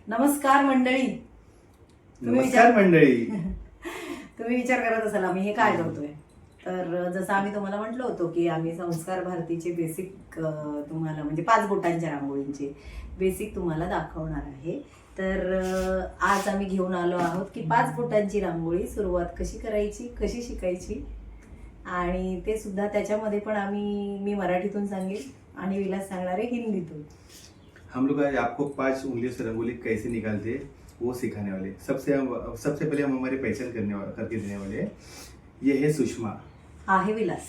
नमस्कार मंडळी. नमस्कार मंडळी. तुम्ही विचार करत असाल आम्ही हे काय करतोय. तर जसं आम्ही तुम्हाला म्हटलं होतं की आम्ही संस्कार भारतीचे बेसिक तुम्हाला म्हणजे 5 बोटांच्या रांगोळींचे बेसिक तुम्हाला दाखवणार आहे. तर आज आम्ही घेऊन आलो आहोत की 5 बोटांची रांगोळी सुरुवात कशी करायची, कशी शिकायची, आणि ते सुद्धा त्याच्यामध्ये पण मी मराठीतून सांगेल आणि विलास सांगणार आहे हिंदीतून. हम लोग आज आपको 5 उंगलियों से रंगोली कैसे निकालते हैं वो सिखाने वाले। सबसे पहले हम हमारी पहचान करके देने वाले हैं। ये है सुषमा। हा है विलास.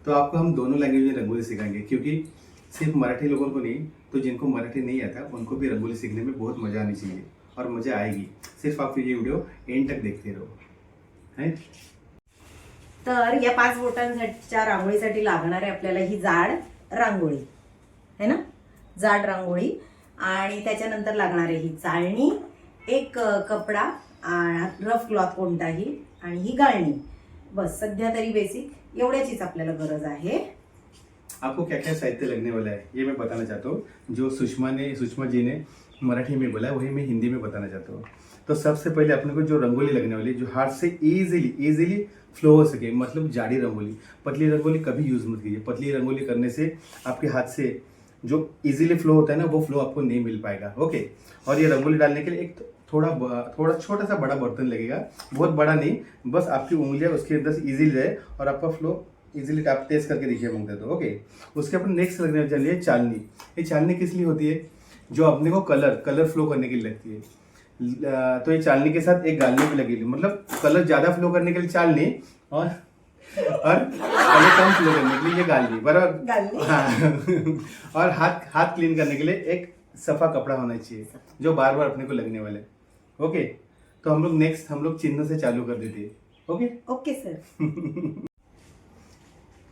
तो आपको हम दोनों लैंग्वेज में रंगोली सिखाएंगे, क्योंकि सिर्फ मराठी लोगों को नहीं, तो जिनको मराठी नहीं आता उनको भी रंगोली सीखने में बहुत मजा आनी चाहिए और मजा आएगी। सिर्फ आप ये वीडियो एंड तक देखते रहो है। तर या 5 बोटांच्या रांगोळीसाठी लागणार आहे आपल्याला ही जाड रांगोळी है ना, जाड रांगोळी, आणि त्याच्यानंतर लागणार आहे ही चाळणी, एक कपडा, रफ क्लॉथ कोणताही, आणि ही गाळणी. बस सध्या तरी बेसिक एवढ्याचीच आपल्याला गरज आहे. आपको क्या क्या साहित्य लगने वाला है ये मैं बताना चाहता हूँ। जो सुषमा जी ने मराठी में बोला वही मैं हिंदी में बताना चाहता हूँ। तो सबसे पहले अपने को जो रंगोली लगने वाली, जो हाथ से इजीली फ्लो हो सके, मतलब जाड़ी रंगोली। पतली रंगोली कभी यूज मत कीजिए। पतली रंगोली करने से आपके हाथ से जो इजीली फ्लो होता है ना, वो फ्लो आपको नहीं मिल पाएगा। ओके। और ये रंगोली डालने के लिए एक थोड़ा छोटा सा बड़ा बर्तन लगेगा, बहुत बड़ा नहीं, बस आपकी उंगलियां उसके अंदर से इजीली जाए और आपका फ्लो इजीली आप टेस्ट करके देखिए मांगते तो। ओके। उसके अपन नेक्स्ट लगने वाली है चालनी। ये चालनी किस लिए होती है? जो अपने को कलर फ्लो करने के लिए लगती है। तो ये चालनी के साथ एक गालनी भी लगी, मतलब कलर ज्यादा फ्लो करने के लिए चालनी और कलर कम फ्लो करने के लिए ये गालनी, बराबर। हाँ। और हाथ क्लीन करने के लिए एक सफा कपड़ा होना चाहिए जो बार बार अपने को लगने वाले। ओके। तो हम लोग चिन्ह से चालू कर देते हैं। Okay okay sir.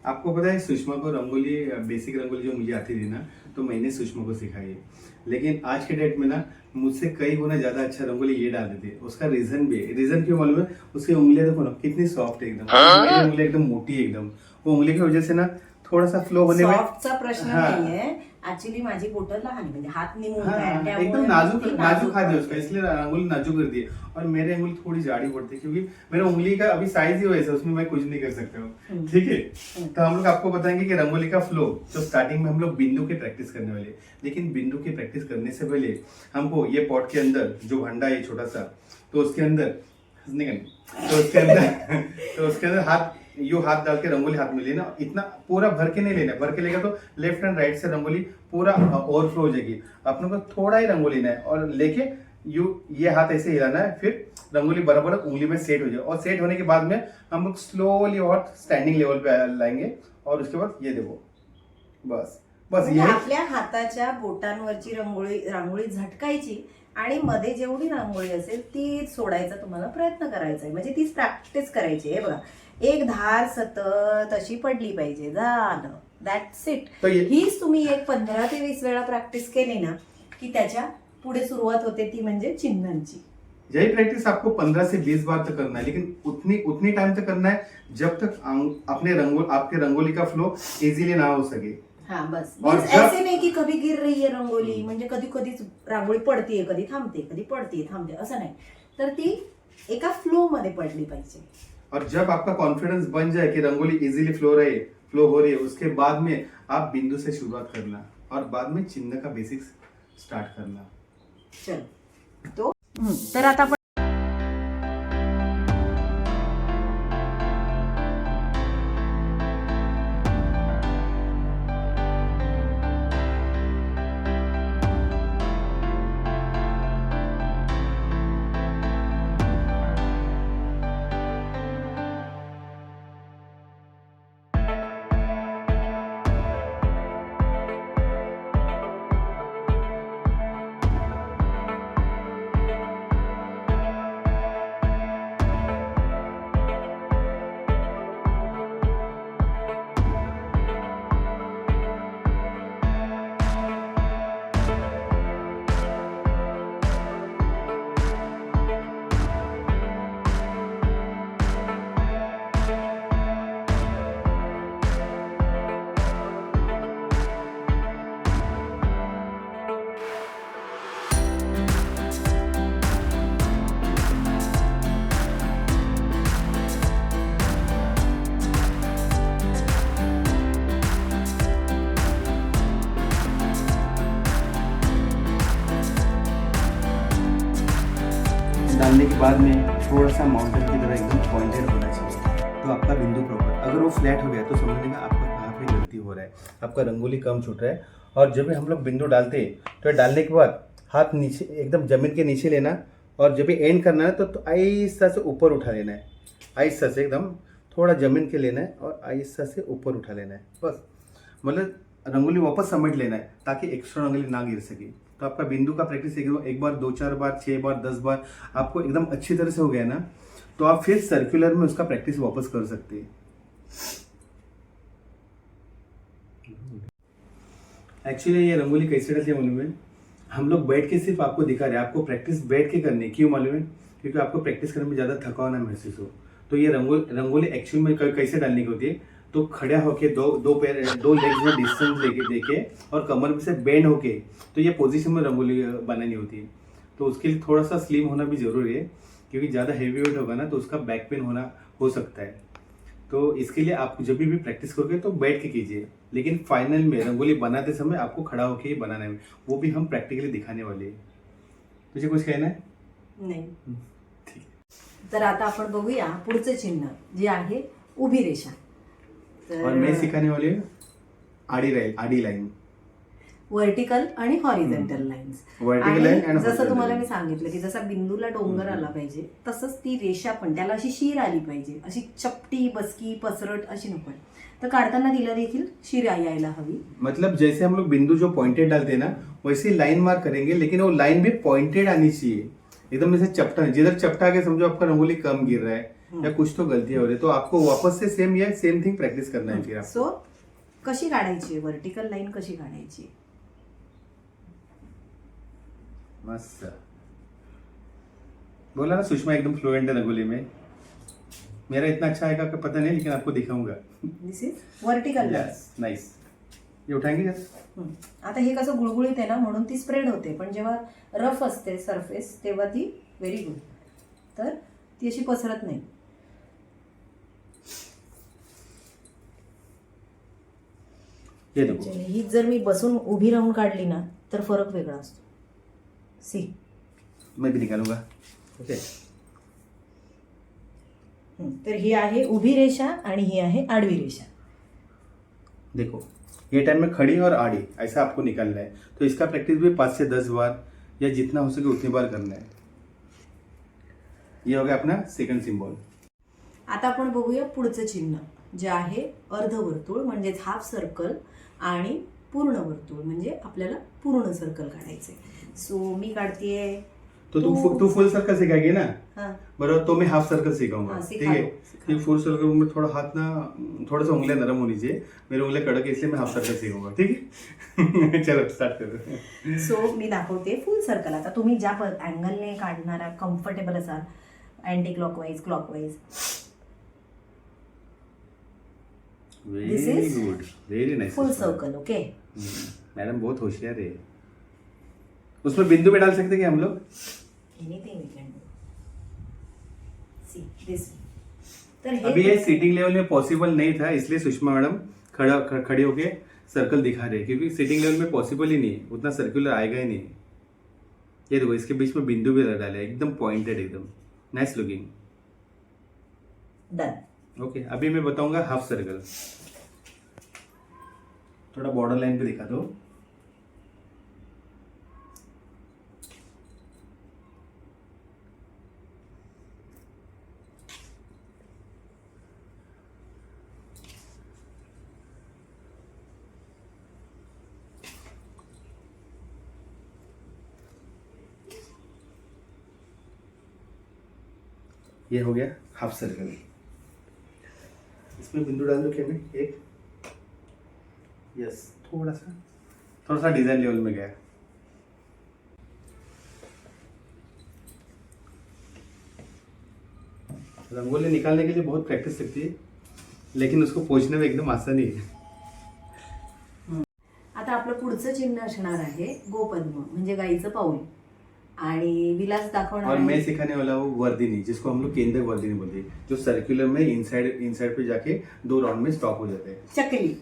आपको पता है सुषमा को रंगोली, बेसिक रंगोली जो मुझे आती थी ना, तो मैंने सुषमा को सिखाई है। लेकिन आज के डेट में ना मुझसे कई गुना ज्यादा अच्छा रंगोली ये डाल देती है। उसका रीजन क्यों मालूम है? उसकी उंगलियां देखो ना कितनी सॉफ्ट है एकदम। मेरी उंगलियां एकदम मोटी है एकदम। वो उंगली की वजह से ना थोड़ा सा फ्लो होने में सॉफ्टचा प्रश्न नाहीये. ऍक्च्युली माझी बोटं लहान आहे, म्हणजे हात निमुळत आहे, एकदम नाजुक हाथ है उसका, इसलिए अंगुली नाजुक करती है। और मेरे अंगुली थोड़ी जाड़ी पड़ती है, क्योंकि मेरे उंगली का अभी साइज ही वैसा, उसमें मैं कुछ नहीं कर सकता हूँ। ठीक है। तो हम लोग आपको बताएंगे कि रंगोली का फ्लो। तो स्टार्टिंग में हम लोग बिंदु की प्रैक्टिस करने वाले, लेकिन बिंदु की प्रैक्टिस करने से पहले हमको ये पॉट के अंदर जो भंडा है छोटा सा, तो उसके अंदर हाथ डाल के रंगोली हाथ में लेना। इतना पूरा भर के नहीं लेना, भर के लेगा तो लेफ्ट एंड राइट से रंगोली पूरा ओवरफ्लो हो जाएगी। अपने को थोड़ा ही रंगोली लेना है और लेके ये हाथ ऐसे हिलाना है, फिर रंगोली बराबर उंगली में सेट हो जाए। और सेट होने के बाद में हम लोग स्लोली और स्टैंडिंग लेवल पे लाएंगे, और उसके बाद ये देखो बस म्हणजे ये आपल्या हाताच्या बोटांवरची रांगोळी झटकायची आणि मध्ये जेवढी रांगोळी असेल ती सोडायचा तुम्हाला प्रयत्न करायचा आहे, म्हणजे तीच प्रॅक्टिस करायची आहे. बघा, एक धार सतत अशी पडली पाहिजे, झालं, दॅट्स इट. हीच तुम्ही एक 15 ते 20 वेळा प्रॅक्टिस केली ना की त्याच्या पुढे सुरुवात होते, ती म्हणजे चिन्हांची. यही प्रैक्टिस आपको 15 से 20 बार तक करना है, लेकिन उतनी टाइम तक करना है जब तक आपके रंगोली का फ्लो इजीली ना हो सके. हाँ बस. ऐसे नहीं की कभी गिर रही है रंगोली, म्हणजे कधी कधीच रांगोळी पडतीये, कधी थांबते, कधी पडतीये थांबते, असं नाही. तर ती एका फ्लो मध्ये पडली पाहिजे. और जब आपका कॉन्फिडेंस बन जाए कि रंगोली इजीली फ्लो हो रही है, उसके बाद में आप बिंदु से शुरुआत करना और बाद में चिन्ह का बेसिक्स स्टार्ट करना. चलो तो तर आता डालने के बाद में थोड़ा सा माउंटेन की तरह एकदम पॉइंटेड होना चाहिए, तो आपका बिंदु प्रॉपर। अगर वो फ्लैट हो गया तो समझने का आपका कहाँ पे गलती हो रहा है, आपका रंगोली कम छूट रहा है। और जब भी हम लोग बिंदु डालते हैं तो डालने के बाद हाथ नीचे एकदम जमीन के नीचे लेना, और जब भी एंड करना है तो आहिस्ता से ऊपर उठा लेना है, आहिस्ता से एकदम थोड़ा जमीन के लेना है और आहिस्ता से ऊपर उठा लेना है बस। मतलब रंगोली वापस समेट लेना है ताकि एक्स्ट्रा रंगोली ना गिर सके। तो आपका बिंदु का प्रैक्टिस एक बार 2-4 बार 6 बार 10 बार आपको एकदम अच्छी तरह से हो गया ना, तो आप फिर सर्कुलर में उसका प्रैक्टिस वापस कर सकते हैं। एक्चुअली ये रंगोली कैसे डलती है मालूम है, हम लोग बैठ के सिर्फ आपको दिखा रहे हैं, आपको प्रैक्टिस बैठ के करनी। क्यों मालूम है? क्योंकि आपको प्रैक्टिस करने में ज़्यादा थकान ना महसूस हो। तो ये रंगोली एक्चुअल में कैसे डालने की होती है, तो खड़ा होके दो लेग्स में डिस्टेंस देके और कमर में से बेंड होके, तो ये पोजीशन में रंगोली बनानी होती है। तो उसके लिए थोड़ा सा स्लिम होना भी जरूरी है, क्योंकि ज़्यादा हेवी वेट होगा ना तो उसका बैक पेन होना हो सकता है। तो इसके लिए आप जब भी प्रैक्टिस करोगे तो बैठ के कीजिए, लेकिन फाइनल में रंगोली बनाते समय आपको खड़ा होके ही बनाना है, वो भी हम प्रॅक्टिकली दिखाने वाले हैं। तुझे कुछ कहना है? नाही. ठीक आहे. तर आता आपण बघूया पुढचं चिन्ह जे आहे उभी रेषा. और मैं सिखाने वाली हूँ आडी लाइन, व्हर्टिकल आणि horizontal lines. Vertical line and जसं horizontal तुम्हाला line. मी सांगितलं की जसा बिंदूला डोंगर आला पाहिजे तसंच ती रेषा पण त्याला अशी शीर आली पाहिजे, अशी चपटी बसकी पसरट अशी नको. तर काढताना तिला देखील शीर यायला हवी. मतलब जैसे हम लोग बिंदु जो पॉइंटेड डालते हैं ना, वैसे लाइन मार्क करेंगे, लेकिन वो लाइन भी पॉइंटेड आनी चाहिए, एकदम जैसे चपटा नहीं। जिधर चपटा के समझो आपका रंगोली कम गिर रहा है या कुछ तो गलतियां हो रही है, तो आपको वापस से सेम थिंग प्रैक्टिस करना है फिर आपको. सो कशी काढायची व्हर्टिकल लाईन, कशी काढायची? मस्त बोला ना सुषमा, एकदम फ्लुएंट है रंगोली में. मेरा इतना अच्छा आएगा कि पता नहीं, लेकिन आपको दिखाऊंगा. दिस इज व्हर्टिकल लाईन. नाइस. ये उठाएंगे जरा. आता हे कसं गुळगुळीत आहे ना म्हणून ती स्प्रेड होते, पण जेव्हा रफ असते सरफेस तेव्हा ती व्हेरी गुड, तर ती अशी पसरत नाही. ये देखो, ही जर मी बसून उभी राहून काढली ना तर फरक वेगळा असतो. सी मैं भी निकालूंगा. ओके. तर ही आहे उभी रेषा आणि ही आहे आडवी रेषा. देखो ये टाइम में खड़ी और आड़ी ऐसा आपको निकालना है. तो इसका प्रैक्टिस भी 5 से 10 बार या जितना हो सके उतनी बार करना है. ये हो गया अपना सेकंड सिंबल. आता आपण बघूया पुढचं चिन्ह जे आहे अर्धवर्तुळ म्हणजेच हाफ सर्कल आणि पूर्ण वर्तुळ म्हणजे आपल्याला पूर्ण सर्कल काढायचंय. सो मी काढतेय. तो तू फुल सर्कल सिखाएगी ना, हाँ. बरोबर. तो मैं हाफ सर्कल सिखाऊंगा. हाँ, ठीक सिखा है. दो, सिखा ये फुल सर्कल में थोड़ा हाथ ना, थोड़ा सा उंगलियां नरम होनी चाहिए. मेरी उंगलियां कड़क है, इसलिए मैं हाफ सर्कल सीखूंगा. ठीक है. चलो स्टार्ट करो. सो मी दाखवते फुल सर्कल. आता तुम्ही ज्या अँगलने काढणारा कम्फर्टेबल असाल, anti clockwise clockwise. This very is good, very nice. Full circle. Okay. Madam बहुत होशियार है. उसमें बिंदु भी डाल सकते क्या हम लोग? Anything we can do. See this. तर अभी ये सीटिंग लेवल में पॉसिबल नहीं था, इसलिए सुषमा मैडम खड़े होके सर्कल दिखा रहे हैं, क्योंकि सीटिंग लेवल में पॉसिबल ही नहीं है, उतना सर्कुलर आएगा ही नहीं. ये देखो इसके बीच में बिंदु भी डाले, एकदम पॉइंटेड, एकदम नाइस लुकिंग. डन. ओके. अभी मैं बताऊंगा हाफ सर्कल. थोड़ा बॉर्डर लाइन पे दिखा दो. ये हो गया हाफ सर्कल. इसमें बिंदु डाल दो क्या मैं एक. यस, थोड़ा सा डिजाइन लेवल में गया. रंगोली निकालने के लिए बहुत प्रैक्टिस लगती है, लेकिन उसको पोंछने में एकदम आसानी है. आता आपलं पुढचं चिन्ह असणार आहे गोपद्म म्हणजे गाईचं पाऊल. आणि विलास दाखवणार और मैं आहे सिखाने वाला हूँ वर्दिनी, जिसको हम लोग केंद्र वर्दिनी बोलते हैं, जो सर्कुलर में इनसाइड पे जाके 2 राउंड में स्टॉप हो जाते हैं.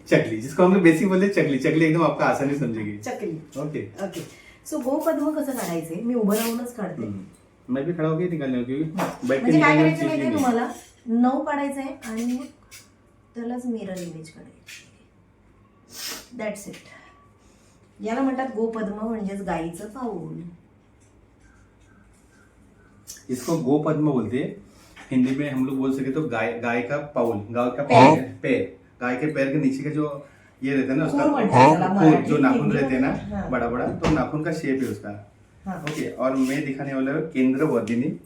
चकली, जिसको हम लोग बेसिक बोलते हैं चकली एकदम आपका आसानी समझेगी. चकली. ओके. ओके. सो गोपद्म कसं काढायचंय मी उभं राहूनच काढते. मैं भी खड़ा होकर निकालने हूँ, क्योंकि बैठ के म्हणजे काय निकालने करायचं चीज माहितीये नहीं है। तुम्हाला, 9 काढायचं आहे आणि मग त्यालाच मिरर इमेज काढायची. That's it. याला म्हणतात गोपद्म, म्हणजेच गाईचं पाऊल. इसको गोपद्म बोलते हैं, हिंदी में हम लोग बोल सके तो गाय का पाउल, गाय का पैर. पैर, गाय के पैर के नीचे का जो ये रहता है ना, उसका खूर म्हणतात त्याला खूर, मराठी, जो नाखून हिंदी रहते हैं मध्ये. ना हाँ. बड़ा बड़ा, तो नाखून का शेप है उसका. हाँ. ओके, और मैं दिखाने वाला हूँ केंद्र वर्धिनी,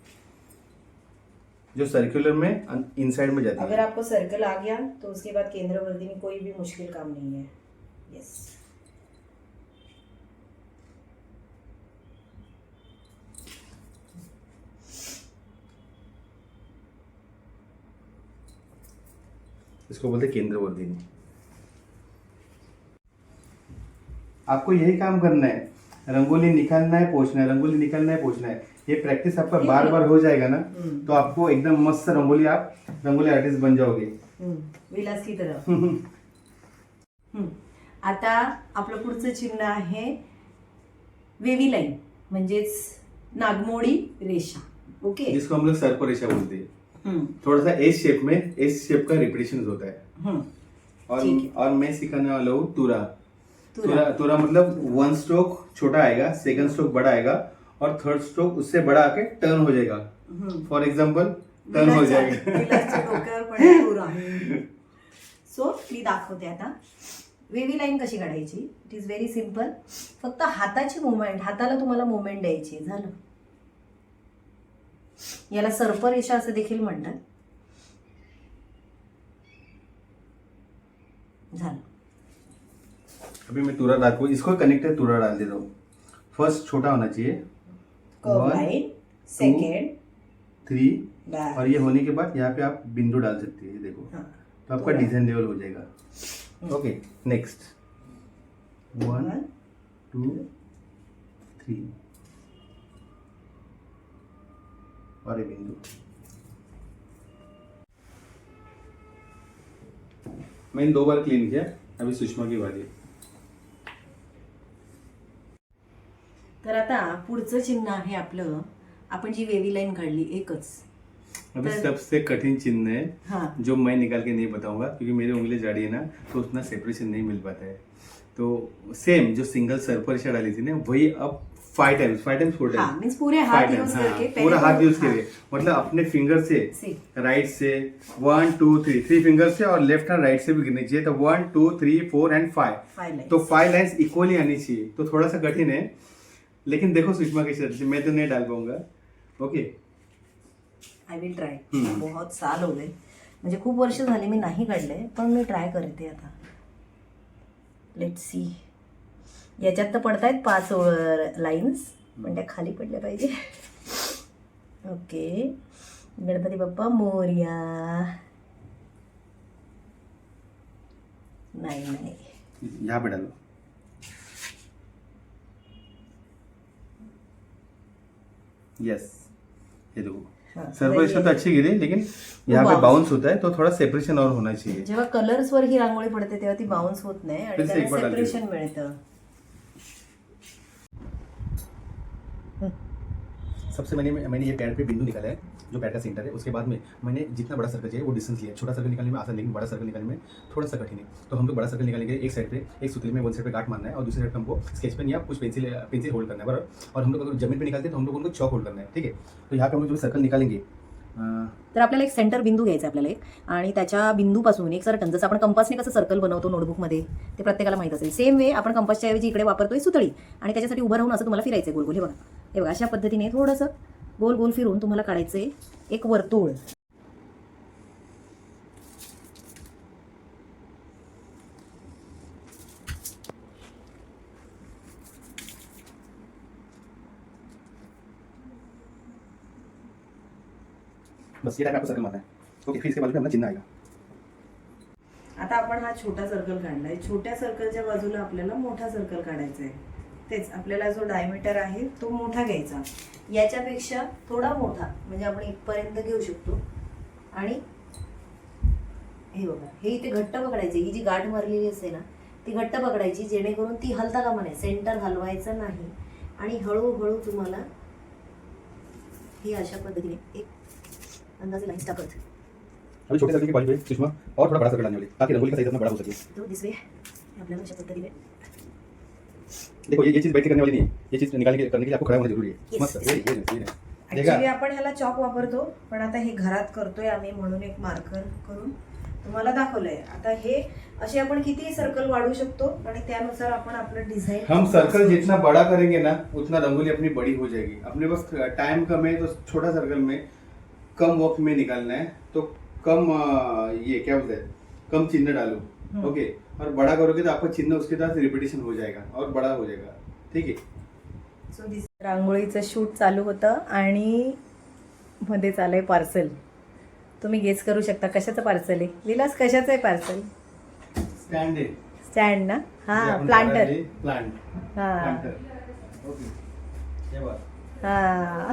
जो सर्कुलर में इनसाइड में जाती अगर है. आपको सर्कल आ गया तो उसके बाद केंद्रवर्धिनी कोई भी मुश्किल काम नहीं है. यस. इसको बोलते हैं केंद्र वर्धिनी. आपको यही काम करना है, रंगोली निकालना है, पोंछना है, रंगोली निकालना है, पोंछना है. ये प्रैक्टिस आपका बार बार हो जाएगा ना, तो आपको एकदम मस्त रंगोली, आप रंगोली आर्टिस्ट बन जाओगे. विलास की तरह. आता आपलं पुढचं चिन्ह आहे वेवी लाईन, म्हणजेच नागमोडी रेषा. ओके. जिसको हम लोग सर्प रेखा बोलते हैं. थोड़ा सा एस शेप में, एस शेप का रिपीटेशन होता है. ठीक है. और मैं सिखाने वाला हूँ तुरा. तुरा मतलब 1 स्ट्रोक छोटा आएगा, सेकंड स्ट्रोक बड़ा आएगा, और थर्ड स्ट्रोक उससे बड़ा आके टर्न हो जाएगा. फॉर एग्जाम्पल टर्न हो जाएगा. विलासच्या डोक्यावर पडेल तुरा. सो मी दाखवते आता वेवी लाईन कशी काढायची. It is very simple. फक्त हाताची मुवमेंट, हाताला तुम्हाला मुवमेंट द्यायची. झालं. याला सर्परेषा असं देखील म्हणतात. झालं. अभी मैं तुरा डाल को, इसको कनेक्टेड तुरा डाल देता हूँ. फर्स्ट छोटा होना चाहिए, कर्व 1, लाइन, सेकंड 3, और ये होने के बाद यहाँ पे आप बिंदु डाल सकते हैं. ये देखो, तो आपका डिजाइन लेवल हो जाएगा. ओके, नेक्स्ट 1, 2, 3 और ये बिंदु. मैंने 2 बार क्लीन किया. अभी सुषमा की बारी है. तर आता पुढचं चिन्ह आहे आपलं. आपण जी वेवी लाईन काढली एकच. अभी सबसे कठिन चिन्ह है, हाँ. जो मैं निकाल के नहीं बताऊंगा, क्योंकि मेरी उंगली जाड़ी है ना, तो उतना सेपरेशन नहीं मिल पाता है. तो सेम जो सिंगल सर्परेषा डाली थी ना, वही अब 5 टाइम्स 4 हाँ, टाइम्स मीन्स पूरे हाथ यूज करके पूरा हाथ यूज हाँ. करिए. मतलब अपने फिंगर से, See. राइट से 1 2 3 फिंगर से, और लेफ्ट एंड राइट से भी गिरनी चाहिए. तो 1 2 3 4 एंड 5. 5 लाइन. तो 5 लाइन्स इक्वली आनी चाहिए. तो थोड़ा सा कठिन है, लेकिन देखो सुषमा की शर्त से मैं तो नहीं डाल पाऊंगा. Okay, I will try. बहुत साल हो गए, म्हणजे खूप वर्ष झाली मी नाही काढलंय, पण मी ट्राय करते आता. Let's see. याच्यात तर पडतायत 5 लाईन्स, पण त्या खाली पडल्या पाहिजे. ओके. गणपती बाप्पा मोरया. नाही. यहाँ पे डालो. यस, ये देखो, हाँ, सर्परेषा तो अच्छी गिरी, लेकिन यहाँ पे bounce. बाउंस होता है, तो थोड़ा सेपरेशन और होना चाहिए. जेव्हा कलर्सवर ही रांगोळी पडते तेव्हा ती बाउन्स होत नाही आणि फिर से त्याला एक बार डाल सेपरेशन मिळतं. सबसे मैंने ये पैर पे बिंदु निकाला है, जो पैर का सेंटर है. उसके बाद में मैंने जितना बड़ा सर्कल चाहिए वो डिस्टेंस लिया. छोटा सर्कल निकालने में आसान, लेकिन बड़ा सर्कल निकालने में थोड़ा सा कठिन है. तो हम लोग बड़ा सर्कल निकालने के लिए एक साइड पे, एक सुतली में 1 साइड पे गांठ मारना है, और दूसरी साइड पे हमको स्केच पेन या कुछ पेंसिल होल्ड करना है, बराबर. और हम लोग अगर जमीन पे निकालते हैं तो हम लोग उनको चौक होल्ड करना है. ठीक है. तो यहाँ पे हम लोग जो सर्कल निकालेंगे, तर आपल्याला एक सेंटर बिंदू घ्यायचा आहे आपल्याला एक, आणि त्याच्या बिंदूपासून एक सर्कल, जसं आपण कंपासने कसं सर्कल बनवतो नोटबुकमध्ये, ते प्रत्येकाला माहित असेल. सेम वे आपण कंपासच्या ऐवजी इकडे वापरतोय सुतळी, आणि त्याच्यासाठी उभं राहून असं तुम्हाला फिरायचं गोल गोल. हे बघा अशा पद्धतीने थोडंसं गोल गोल फिरून तुम्हाला काढायचंय एक वर्तुळ. बस ये टाइप आपको सर्कल मारना है. ओके, फिर इसके बाजू में अपना चिन्ह आएगा. आता आपण हा छोटा सर्कल काढलाय. छोट्या सर्कलच्या बाजूला आपल्याला मोठा सर्कल काढायचा आहे. तेच आपल्याला जो डायमीटर आहे तो मोठा घ्यायचा. याच्यापेक्षा थोडा मोठा, म्हणजे आपण इथपर्यंत घेऊ शकतो. आणि हे बघा, हे इथे घट्ट पकडायचे. ही जी गाठ मारलेली असते ना, ती घट्ट पकडायची, जेणेकरून ती हलता कामा नये. सेंटर हलवायचं नाही, आणि हळूहळू तुम्हाला हे अशा पद्धतीने एक अंदाजे लाईन्स टाकत अभी छोटे सर्कल की क्वालिटी है सुषमा और थोड़ा बड़ा सर्कल लाने वाली ताकि रंगोली का साइज अपना बड़ा हो सके। तो दिस वे आपल्याला अशा पद्धतीने देखो ये चीज बैठ के करने वाली नहीं है, ये चीज निकालने के करने के लिए आपको खड़ा होना जरूरी है। Yes, मस्त yes. ये ऍक्च्युली आपण ह्याला चॉक वापरतो, पण आता हे घरात करतोय आम्ही म्हणून एक मार्कर करून तुम्हाला दाखवलंय. आता हे असे आपण किती सर्कल वाढवू शकतो आणि त्यानुसार आपण आपलं डिझाईन हम सर्कल जितना बड़ा करेंगे ना उतना रंगोली अपनी बड़ी हो जाएगी। अपने पास टाइम कम है तो छोटा सर्कल में कम वक्त में निकालना है तो कम ये क्या बोलते हैं कम चिन्ह डालो। ओके, और बड़ा करोगे तो आपका चिन्ह उसके साथ रिपीटेशन हो जाएगा और बड़ा हो जाएगा। ठीक है। सो दिस रांगोळीचं शूट चालू होतं आणि मध्ये चाललंय पार्सल. तुम्ही गेस करू शकता कशाचं पार्सल आहे. विलास कशाचं आहे पार्सल? स्टैंड है, स्टँड ना. जे हा आपण प्लांटर. करायला प्लांट हा प्लांटर। ओके ये बात हा.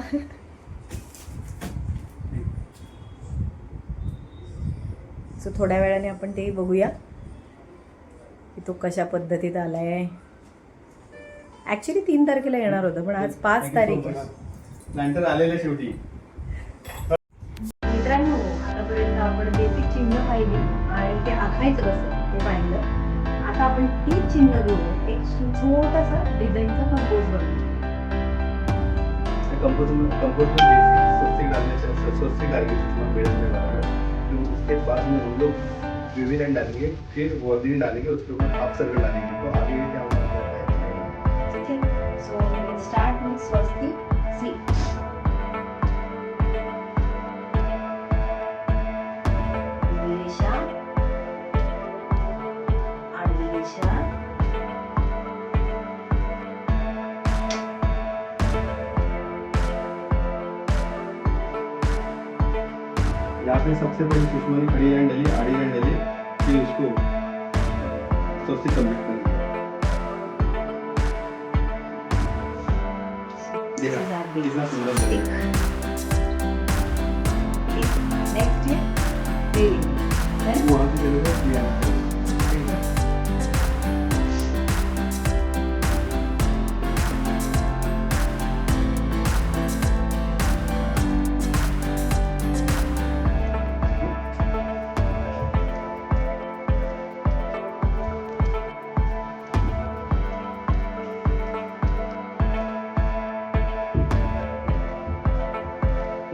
सो थोड्या वेळाने आपण ते बघूया की तो कशा पद्धतीत आलाय. ऍक्च्युली 3 तारखेला येणार होतं पण आज 5 तारीख आहे. प्लांटर आलेलं शेवटी। मित्रांनो, आतापर्यंत आपण बेसिक चिन्ह पाहिली आणि ते आखायचं कसं ते पाहिलं. आता आपण तीच चिन्ह घेऊन एक छोटासा डिझाईनचा कंपोज बनवू. कंपोज में बेसिक स्वस्तिक डालने से स्वस्तिक डालेंगे सुषमा बेस में लगाकर, फिर उसके बाद में हम लोग विवी लाइन डालेंगे, फिर वर्डिंग डालेंगे, उसके ऊपर हाफ सर्कल डालेंगे तो आगे क्या होता है। ठीक आहे. सो स्टार्ट विथ स्वस्तिक सी. उभी रेषा, आडवी रेषा, यहाँ पे सबसे पहले सुषमा ने खड़ी लाइन डाली, आड़ी लाइन डाली, फिर उसको स्वस्तिक कंप्लीट कर दिया। देखा कितना सुंदर लग रहा है। नेक्स्ट है देन वहाँ से चलेगा फिर यहाँ से चलेगा। ठीक है।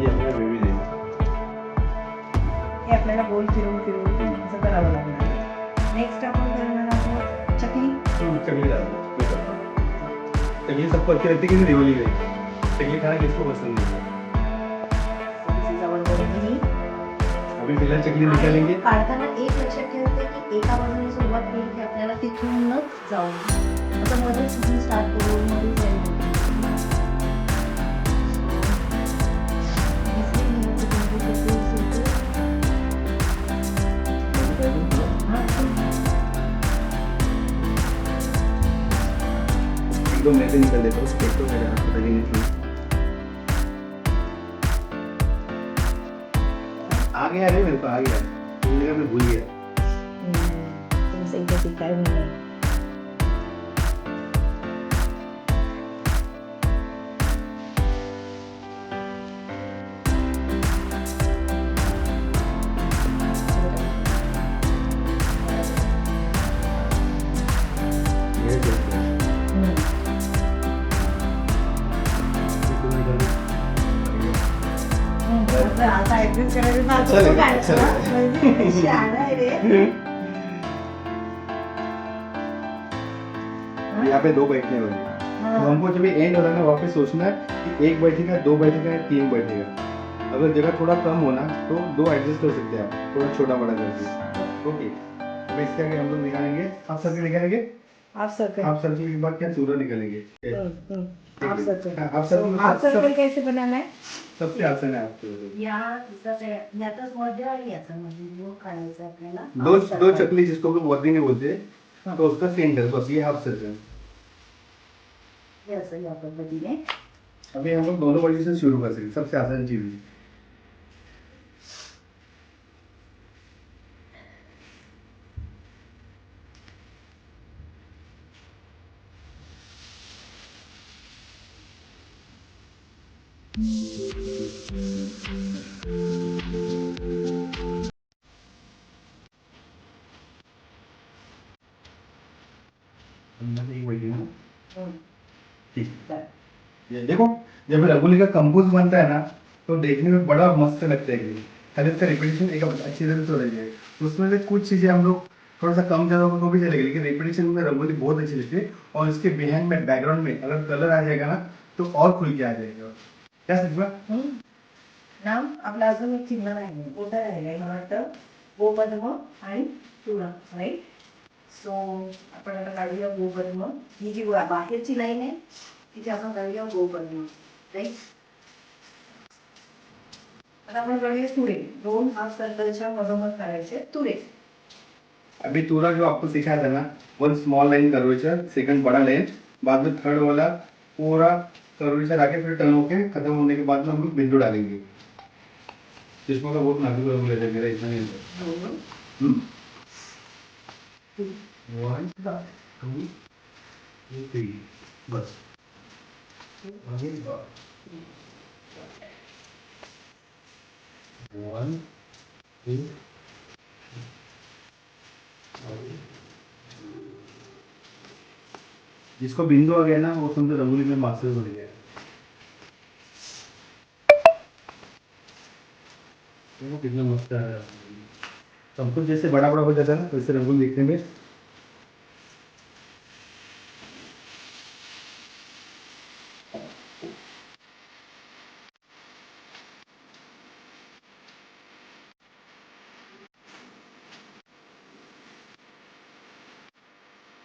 ये हमें बेबी देंगे। हे आपल्याला गोल फिरवून फिरवून असं करावं लागणार. नेक्स्ट आपण करणार आहोत चकली. चकली डाल दो, कोई बात नहीं। चकली सबको अच्छी लगती है कि दिवाली में चकली खाना किसको पसंद नहीं है। अभी फिलहाल चकली निकालेंगे। काढताना एक लक्षात ठेवते की एका बाजूने सुरुवात केली की आपल्याला तिथूनच जाऊन असं मध्ये तिथून स्टार्ट करून मध्ये जाईल. एक दो मैं भी निकल देता हूँ, एक तो मेरे हाथ में नहीं थी। आ गया रे मेरे को, आ गया। बोलने का मैं भूल गया। तुमसे एकदा शिकाय नाही. मेरे दोस्त हैं। ये तुम निकल दो। आता ऍडजस्ट करायचं अच्छा लगा, अच्छा लगा। शहाणा आहे रे. यहाँ पे दो बैठने वाले हैं। तो हमको जब ये एंड हो रहा है ना वहाँ पे सोचना है कि एक बैठेगा, दो बैठेगा या तीन बैठेगा। अगर जगह थोड़ा कम होना तो दो एडजस्ट कर सकते हैं आप, थोड़ा छोटा बड़ा करके। ओके, अब इसके आगे हम लोग निकालेंगे हाफ सर्कल निकालेंगे। Half circle. हाफ सर्कल के बाद क्या सूरा निकालेंगे। Half circle. Half circle half circle कैसे बनाना है? सबसे आसान है आपको। यातच मध्ये आणि याचा मध्ये वो काढायचं आपल्याला. दो चकली जिसको हम वर्दिंग बोलते हैं तो उसका सेंटर बस ये हाफ सर्कल। हे असं या पद्धतीने. अभी हम लोग दोनों वजह से शुरू कर सकते, सबसे आसान चीज है। ठीक। ये देखो, जब रंगोली का कंपोज बनता है ना, तो देखने में बड़ा मस्त लगता है ये। खाली उसका रिपीटेशन एक अच्छी तरह से हो रही है। उसमें से कुछ चीजें हम लोग थोड़ा सा कम ज्यादा तो भी चलेगी, लेकिन रिपीटेशन में रंगोली बहुत अच्छी लगती है। और इसके बिहाइंड में बैकग्राउंड में अगर कलर आ जाएगा ना, तो और खुल के आ जाएगा। क्या सच नाम आपला अजून एक चिन्ह राहिले मोठं राहिलंय मला वाटतं गोपद्म आणि तुळा राईट. सो आपण आता काढूया गोपद्म. ही जी बाहेरची लाईन आहे तिथे आपण काढूया गोपद्म राईट. आता आपण काढूया तुरे. दोन हाफ सर्कलच्या मधोमध काढायचे तुरे. अभी पूरा जो आपको सिखाया था ना, one small line curvature, second बड़ा लाइन, बाद में थर्ड वाला पूरा कर्वेचर आके फिर टर्न होके खत्म होने के बाद में हम लोग बिंदु डालेंगे। चश्मा का बहुत नाजुक रंग लेते हैं, मेरा इतना नहीं होता। 1 2 3 बस। आगे बात 1 2 जिसको बिंदु आ गया ना, वो समझो रंगोली में मास्टर बन गया। देखो कितना मस्त है। हमको जैसे बड़ा बड़ा हो जाता है ना, वैसे रंगोली देखने में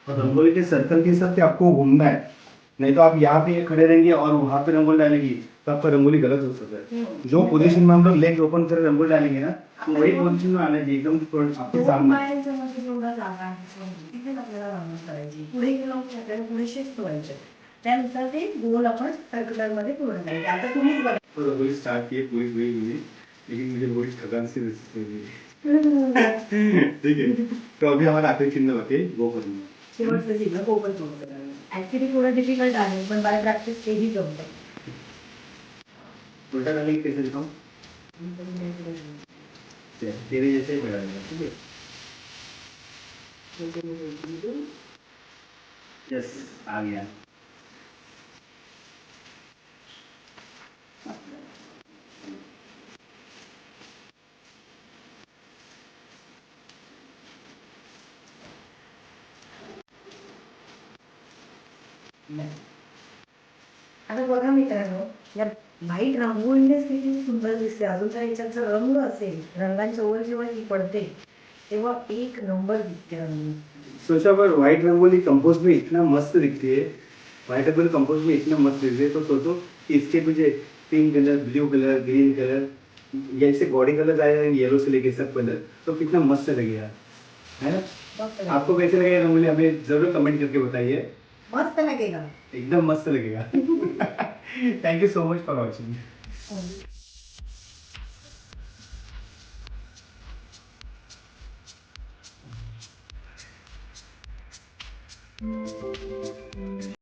और रंगोली के सर्कल के हिसाब से आपको घूमना है, नहीं तो आप यहाँ पे खड़े रहेंगे और वहां पे रंगोली डालेंगी, तो आपका रंगोली गलत हो सकता है। जो पोजीशन में हम लोग लेग ओपन कर रंगोली डालेंगे ना, तो वही पोजीशन में आना चाहिए, एकदम आपके सामने। पुढे गेलो की आपल्याला पुढे शिफ्ट व्हायचे. त्यानुसार ते गोल आपण सर्क्युलर मध्ये पूर्ण करायचे. आता तुम्हीच बघा. तो रंगोली स्टार्ट की पूरी हुई हुई, लेकिन मुझे बड़ी थकान सी महसूस हो रही है। ठीक है, तो अभी हमारा आखिरी चिन्ह बाकी है, वो करूंगा। शेवटचं चिन्ह गोपन पूर्ण करायचं. ऍक्च्युली थोडं डिफिकल्ट आहे पण बाय प्रॅक्टिस तेही जमतं. उल्टा डालने की कैसे दिखाऊं? तेरे जैसे ही बढ़ाएगा, ठीक है। यस, आ गया। आता बघा मित्रांनो, या व्हाईट रांगोळीनेच किती सुंदर दिसते. अजून जर याच्यात जर रंग असेल, रंगांच्या वर जेव्हा ही पडते तेव्हा एक नंबर दिसते रंगोळी. सोचा पर व्हाइट रंगोली कंपोस्ट में इतना मस्त दिखती है, व्हाइट रंगोली कंपोस्ट में इतना मस्त दिखती है, तो सोचो कि इसके मुझे pink colour, blue colour, green colour, जैसे बॉडी कलर आया है येलो से लेके सब कलर, तो कितना मस्त लगेगा, है ना। मस्त लगेगा. आपको कैसे लगेगा रंगोली, हमें जरूर कमेंट करके बताइए। मस्त लगेगा. एकदम मस्त लगेगा। Thank you so much for watching.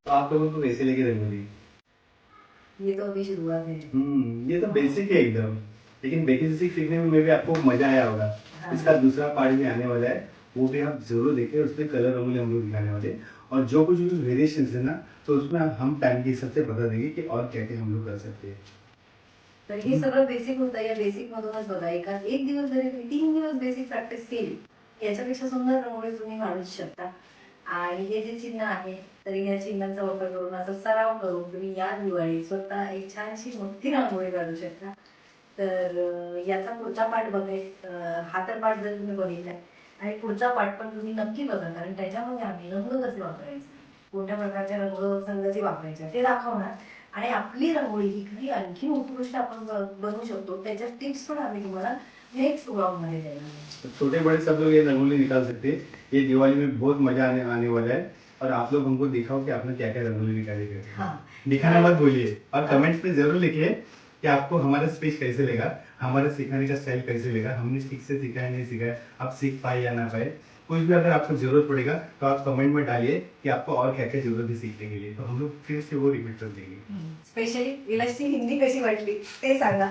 आप लोगों को कैसे लगी रंगोली? ये तो अभी शुरुआत है. ये तो बेसिक है एकदम, लेकिन बेसिक सीखने में भी आपको मजा आया होगा। हाँ. इसका दूसरा पार्ट भी आने वाला है, वो भी आप जरूर देखिए। उसमें कलर रंगोली हम लोग दिखाने वाले हैं, और जो कुछ भी वेरिएशन है ना, तो उसमें हम टाइम के हिसाब से बता देंगे कि और क्या क्या हम लोग कर सकते हैं। तर हे सगळं बेसिक होतं. या बेसिक मधूनच बघा, एक दिवस जरी 3 दिवस बेसिक प्रॅक्टिस केली, याच्यापेक्षा सुंदर रंगोळी तुम्ही काढूच शकता. आणि हे जे चिन्ह आहे, तर या चिन्हांचा वापर करून असा सराव करून तुम्ही या दिवाळी स्वतः एक छानशी मोठी रांगोळी काढू शकता. तर याचा पुढचा पाठ हा तर पाठ जर तुम्ही बघितलाय, आणि पुढचा पाठ पण तुम्ही नक्की बघा, कारण त्याच्यामध्ये आम्ही रंग कसे वापरायचे, कोणत्या प्रकारच्या रंगसंगती वापरायच्या ते दाखवणार. आणि आपली रंगोळी ही कधी आणखी उत्कृष्ट आपण बनवू शकतो त्याच्या टिप्स पण आम्ही तुम्हाला नेक्स्ट ब्लॉग मध्ये देणार आहे. छोटे बड़े सब लोग ये रंगोली निकाल सकते हैं। ये दिवाली में बहुत मजा आने वाला है, और आप लोग हमको दिखाओ कि आपने क्या क्या रंगोली निकाली है। हाँ. दिखाना मत भूलिए, और कमेंट्स में जरूर लिखिए कि आपको हमारा स्पीच कैसे लगा, हमारा सिखाने का स्टाइल कैसे लगा, हमने ठीक से सिखाया नहीं सिखाया, आप सीख पाए या ना पाए, कुछ भी अगर आपको जरूरत पड़ेगा तो आप कमेंट में डालिए कि आपको और क्या क्या जरूरत है सीखने के लिए, तो हम लोग फिर से वो रिपीट कर देंगे. स्पेशली विलासची हिंदी कशी वाटली ते सांगा.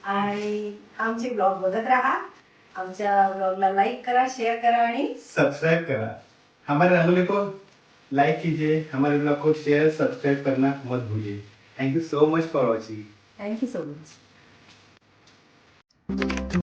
आणि आमचे ब्लॉग बघत राहा. आमच्या ब्लॉगला लाईक करा, शेअर करा आणि सब्सक्राइब करा. हमारे रंगोली को लाइक कीजिए, हमारे ब्लॉग को शेयर सब्सक्राइब करना मत भूलिए. Thank you so much for watching. Thank you so much.